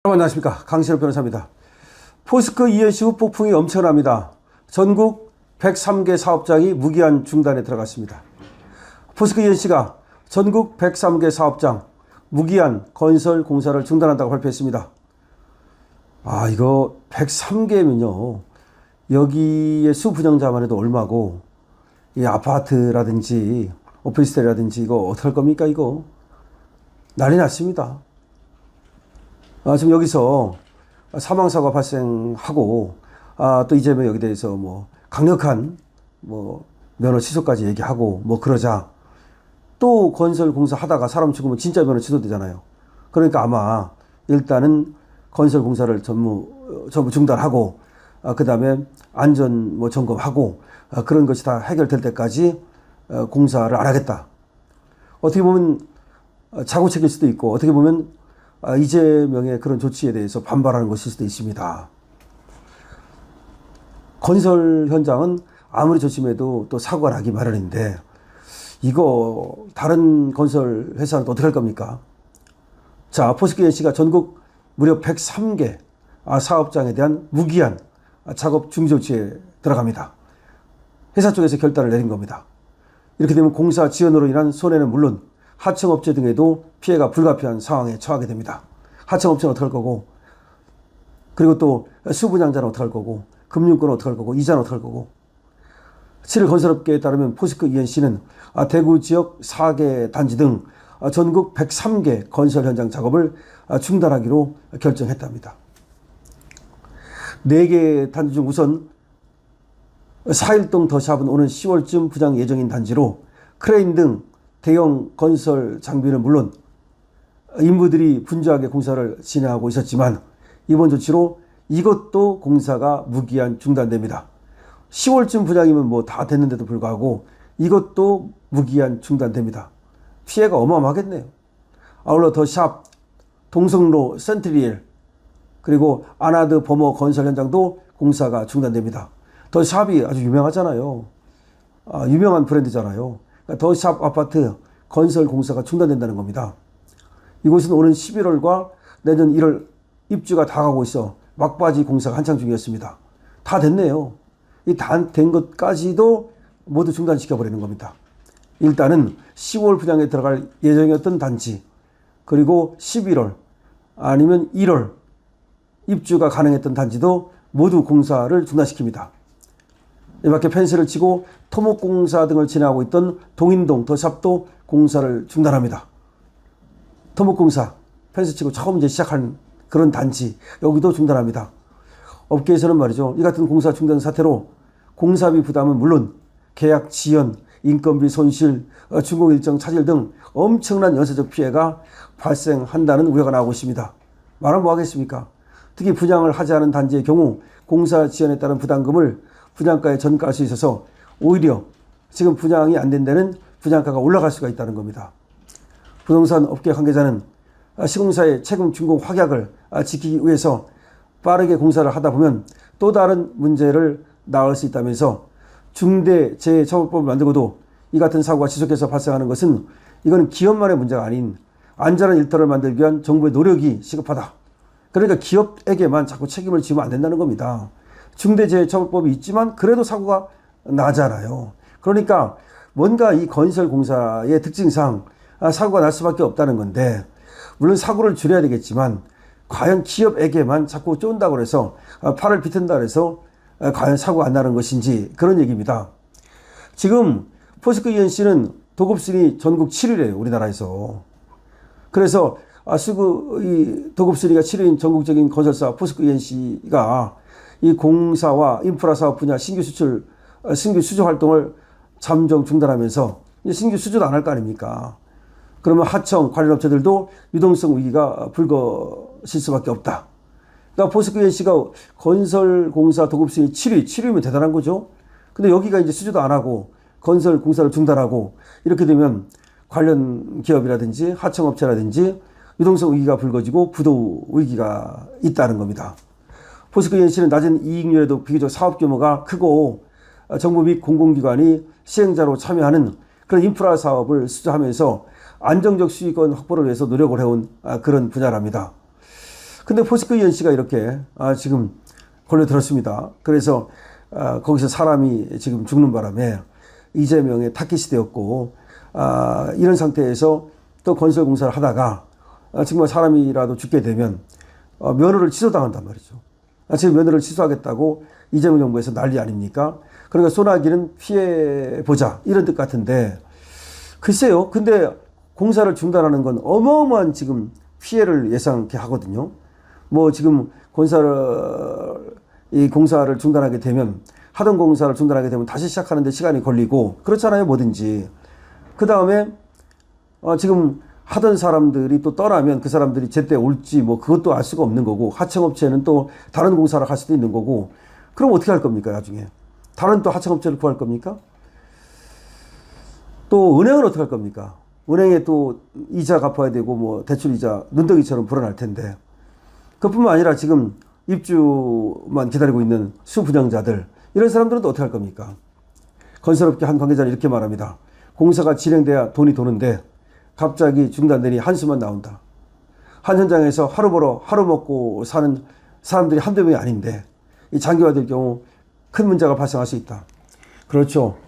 여러분 안녕하십니까, 강신호 변호사입니다. 포스코 이현씨 후 폭풍이 엄청납니다. 전국 103개 사업장이 무기한 중단에 들어갔습니다. 포스코 이현씨가 전국 103개 사업장 무기한 건설 공사를 중단한다고 발표했습니다. 이거 103개면요 여기에 수분양자만 해도 얼마고, 이 아파트라든지 오피스텔이라든지 이거 어떡할 겁니까? 이거 난리 났습니다. 지금 여기서 사망사고가 발생하고, 또 이재명 여기 대해서 강력한 면허 취소까지 얘기하고 그러자 또 건설 공사 하다가 사람 죽으면 진짜 면허 취소되잖아요. 그러니까 아마 일단은 건설 공사를 전부 중단하고, 그 다음에 안전 점검하고, 그런 것이 다 해결될 때까지 공사를 안 하겠다. 어떻게 보면 자구책일 수도 있고, 어떻게 보면 이재명의 그런 조치에 대해서 반발하는 것일 수도 있습니다. 건설 현장은 아무리 조심해도 또 사고가 나기 마련인데, 이거 다른 건설 회사는 또 어떻게 할 겁니까? 자, 포스코 이현씨가 전국 무려 103개 사업장에 대한 무기한 작업 중지 조치에 들어갑니다. 회사 쪽에서 결단을 내린 겁니다. 이렇게 되면 공사 지연으로 인한 손해는 물론 하청업체 등에도 피해가 불가피한 상황에 처하게 됩니다. 하청업체는 어떡할 거고, 그리고 또 수분양자는 어떡할 거고, 금융권은 어떡할 거고, 이자는 어떡할 거고. 7일 건설업계에 따르면 포스코 이현씨는 대구 지역 4개 단지 등 전국 103개 건설 현장 작업을 중단하기로 결정했답니다. 4개 단지 중 우선 4일동 더샵은 오는 10월쯤 분양 예정인 단지로 크레인 등 대형 건설 장비는 물론 인부들이 분주하게 공사를 진행하고 있었지만, 이번 조치로 이것도 공사가 무기한 중단됩니다. 10월쯤 분양이면 다 됐는데도 불구하고 이것도 무기한 중단됩니다. 피해가 어마어마하겠네요. 아울러 더샵, 동성로 센트리엘, 그리고 아나드 버머 건설 현장도 공사가 중단됩니다. 더샵이 아주 유명하잖아요. 유명한 브랜드잖아요. 더샵 아파트 건설 공사가 중단된다는 겁니다. 이곳은 오는 11월과 내년 1월 입주가 다 가고 있어 막바지 공사가 한창 중이었습니다. 다 됐네요. 이 다 된 것까지도 모두 중단시켜버리는 겁니다. 일단은 10월 분양에 들어갈 예정이었던 단지, 그리고 11월 아니면 1월 입주가 가능했던 단지도 모두 공사를 중단시킵니다. 이 밖에 펜스를 치고 토목공사 등을 진행하고 있던 동인동 더샵도 공사를 중단합니다. 토목공사 펜스 치고 처음 시작한 그런 단지, 여기도 중단합니다. 업계에서는 말이죠, 이 같은 공사 중단 사태로 공사비 부담은 물론 계약 지연, 인건비 손실, 준공 일정 차질 등 엄청난 연쇄적 피해가 발생한다는 우려가 나오고 있습니다. 말하면 뭐 하겠습니까? 특히 분양을 하지 않은 단지의 경우 공사 지연에 따른 부담금을 분양가에 전가할 수 있어서 오히려 지금 분양이 안 된 데는 분양가가 올라갈 수가 있다는 겁니다. 부동산 업계 관계자는 시공사의 최근 준공 확약을 지키기 위해서 빠르게 공사를 하다 보면 또 다른 문제를 낳을 수 있다면서, 중대재해처벌법을 만들고도 이 같은 사고가 지속해서 발생하는 것은 이건 기업만의 문제가 아닌 안전한 일터를 만들기 위한 정부의 노력이 시급하다. 그러니까 기업에게만 자꾸 책임을 지우면 안 된다는 겁니다. 중대재해처벌법이 있지만 그래도 사고가 나잖아요. 그러니까 뭔가 이 건설공사의 특징상 사고가 날 수밖에 없다는 건데, 물론 사고를 줄여야 되겠지만 과연 기업에게만 자꾸 쫀다고 해서 팔을 비튼다 해서 과연 사고가 안 나는 것인지, 그런 얘기입니다. 지금 포스코 이현씨는 도급순위 전국 7위래요, 우리나라에서. 그래서 이 도급순위가 7위인 전국적인 건설사 포스코 이현씨가 이 공사와 인프라 사업 분야 신규 수주 활동을 잠정 중단하면서 신규 수주도 안 할 거 아닙니까? 그러면 하청 관련 업체들도 유동성 위기가 불거질 수밖에 없다. 그러니까 포스코 이현씨가 건설 공사 도급순위 7위면 대단한 거죠. 근데 여기가 이제 수주도 안 하고 건설 공사를 중단하고, 이렇게 되면 관련 기업이라든지 하청업체라든지 유동성 위기가 불거지고 부도 위기가 있다는 겁니다. 포스코 이현씨는 낮은 이익률에도 비교적 사업 규모가 크고 정부 및 공공기관이 시행자로 참여하는 그런 인프라 사업을 수주하면서 안정적 수익권 확보를 위해서 노력을 해온 그런 분야랍니다. 근데 포스코 ENC가 이렇게 지금 걸려들었습니다. 그래서 거기서 사람이 지금 죽는 바람에 이재명의 타깃이 되었고, 이런 상태에서 또 건설공사를 하다가 정말 사람이라도 죽게 되면 면허를 취소당한단 말이죠. 지금 면허를 취소하겠다고 이재명 정부에서 난리 아닙니까? 그러니까 소나기는 피해보자 이런 뜻 같은데, 글쎄요. 근데 공사를 중단하는 건 어마어마한 지금 피해를 예상케 하거든요. 뭐 지금 이 공사를 중단하게 되면, 하던 공사를 중단하게 되면 다시 시작하는데 시간이 걸리고 그렇잖아요. 뭐든지. 그 다음에 지금 하던 사람들이 또 떠나면 그 사람들이 제때 올지 뭐 그것도 알 수가 없는 거고, 하청업체는 또 다른 공사를 할 수도 있는 거고, 그럼 어떻게 할 겁니까 나중에? 다른 또 하청업체를 구할 겁니까? 또 은행은 어떻게 할 겁니까? 은행에 또 이자 갚아야 되고 뭐 대출 이자 눈덩이처럼 불어날 텐데, 그뿐만 아니라 지금 입주만 기다리고 있는 수분양자들, 이런 사람들은 또 어떻게 할 겁니까? 건설업계 한 관계자는 이렇게 말합니다. 공사가 진행돼야 돈이 도는데 갑자기 중단되니 한수만 나온다. 한 현장에서 하루 벌어 하루 먹고 사는 사람들이 한두 명이 아닌데 이 장기화될 경우 큰 문제가 발생할 수 있다. 그렇죠.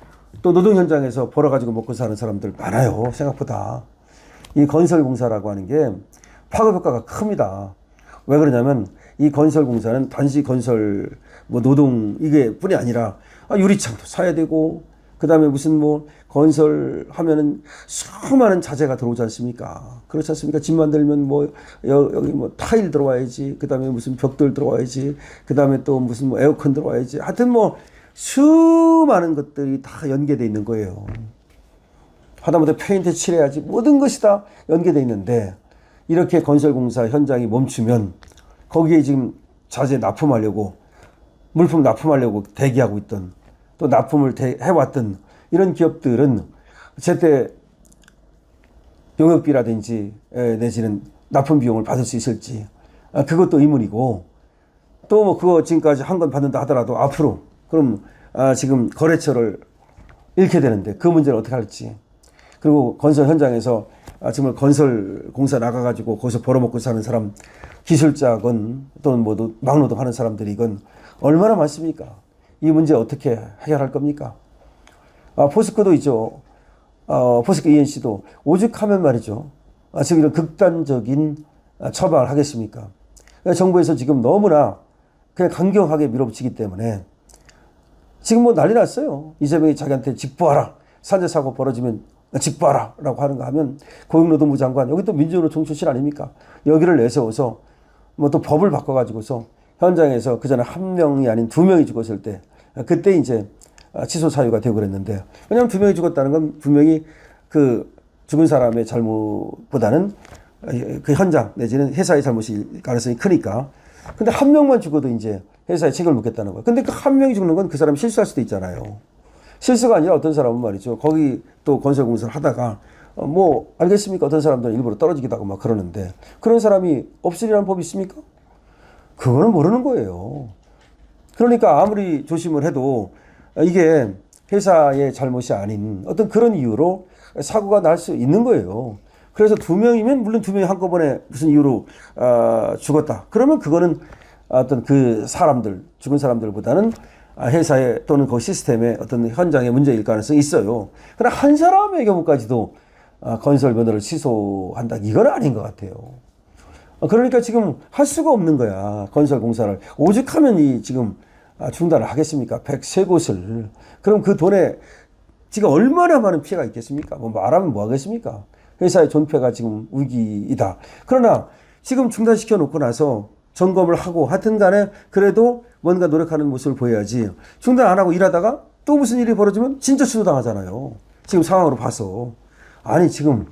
또 노동 현장에서 벌어가지고 먹고 사는 사람들 많아요. 생각보다. 이 건설공사라고 하는 게 파급 효과가 큽니다. 왜 그러냐면 이 건설공사는 단지 건설 뭐 노동 이게 뿐이 아니라 유리창도 사야 되고, 그 다음에 무슨 뭐 건설하면은 수많은 자재가 들어오지 않습니까? 그렇지 않습니까? 집 만들면 뭐 여기 뭐 타일 들어와야지, 그 다음에 무슨 벽돌 들어와야지, 그 다음에 또 무슨 뭐 에어컨 들어와야지. 하여튼 뭐 수많은 것들이 다 연계되어 있는 거예요. 하다못해 페인트 칠해야지, 모든 것이 다 연계되어 있는데, 이렇게 건설공사 현장이 멈추면 거기에 지금 자재 납품하려고, 물품 납품하려고 대기하고 있던, 또 납품을 해왔던 이런 기업들은 제때 용역비라든지 내지는 납품 비용을 받을 수 있을지, 그것도 의문이고, 또 뭐 그거 지금까지 한 건 받는다 하더라도 앞으로 그럼 지금 거래처를 잃게 되는데 그 문제를 어떻게 할지, 그리고 건설 현장에서 정말 건설 공사 나가가지고 거기서 벌어먹고 사는 사람, 기술자건 또는 뭐 막노동하는 사람들이건 얼마나 많습니까? 이 문제 어떻게 해결할 겁니까? 포스코도 있죠. 포스코 ENC도 오죽하면 말이죠. 지금 이런 극단적인 처방을 하겠습니까? 정부에서 지금 너무나 그냥 강경하게 밀어붙이기 때문에 지금 뭐 난리 났어요. 이재명이 자기한테 직보하라. 산재 사고 벌어지면 직보하라 라고 하는 거 하면 고용노동부 장관, 여기 또 민주노총 출신 아닙니까? 여기를 내세워서 뭐 또 법을 바꿔가지고서 현장에서 그전에 한 명이 아닌 두 명이 죽었을 때, 그때 이제 취소 사유가 되고 그랬는데, 왜냐하면 두 명이 죽었다는 건 분명히 그 죽은 사람의 잘못보다는 그 현장 내지는 회사의 잘못일 가능성이 크니까. 근데 한 명만 죽어도 이제 회사에 책임을 묻겠다는 거예요. 근데 그 한 명이 죽는 건 그 사람이 실수할 수도 있잖아요. 실수가 아니라 어떤 사람은 말이죠. 거기 또 건설공사를 하다가 뭐 알겠습니까? 어떤 사람들은 일부러 떨어지기도 하고 막 그러는데, 그런 사람이 없으리라는 법이 있습니까? 그거는 모르는 거예요. 그러니까 아무리 조심을 해도 이게 회사의 잘못이 아닌 어떤 그런 이유로 사고가 날 수 있는 거예요. 그래서 두 명이면 물론 두 명이 한꺼번에 무슨 이유로 죽었다. 그러면 그거는 어떤 그 사람들, 죽은 사람들보다는 회사에 또는 그 시스템의 어떤 현장의 문제일 가능성이 있어요. 그러나 한 사람의 경우까지도 건설 면허를 취소한다. 이건 아닌 것 같아요. 그러니까 지금 할 수가 없는 거야. 건설 공사를. 오죽하면 이 지금 중단을 하겠습니까? 103곳을. 그럼 그 돈에 지금 얼마나 많은 피해가 있겠습니까? 뭐 말하면 뭐 하겠습니까? 회사의 존폐가 지금 위기이다. 그러나 지금 중단시켜 놓고 나서 점검을 하고 하여튼 간에 그래도 뭔가 노력하는 모습을 보여야지, 중단 안 하고 일하다가 또 무슨 일이 벌어지면 진짜 취소당하잖아요. 지금 상황으로 봐서. 아니 지금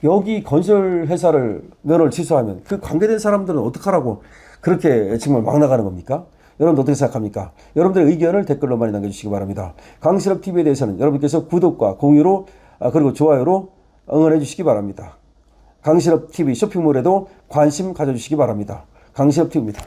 여기 건설 회사를 면허를 취소하면 그 관계된 사람들은 어떡하라고 그렇게 정말 막 나가는 겁니까? 여러분들 어떻게 생각합니까? 여러분들의 의견을 댓글로 많이 남겨주시기 바랍니다. 강실업TV에 대해서는 여러분께서 구독과 공유로 그리고 좋아요로 응원해 주시기 바랍니다. 강실업TV 쇼핑몰에도 관심 가져주시기 바랍니다. 강실업TV입니다.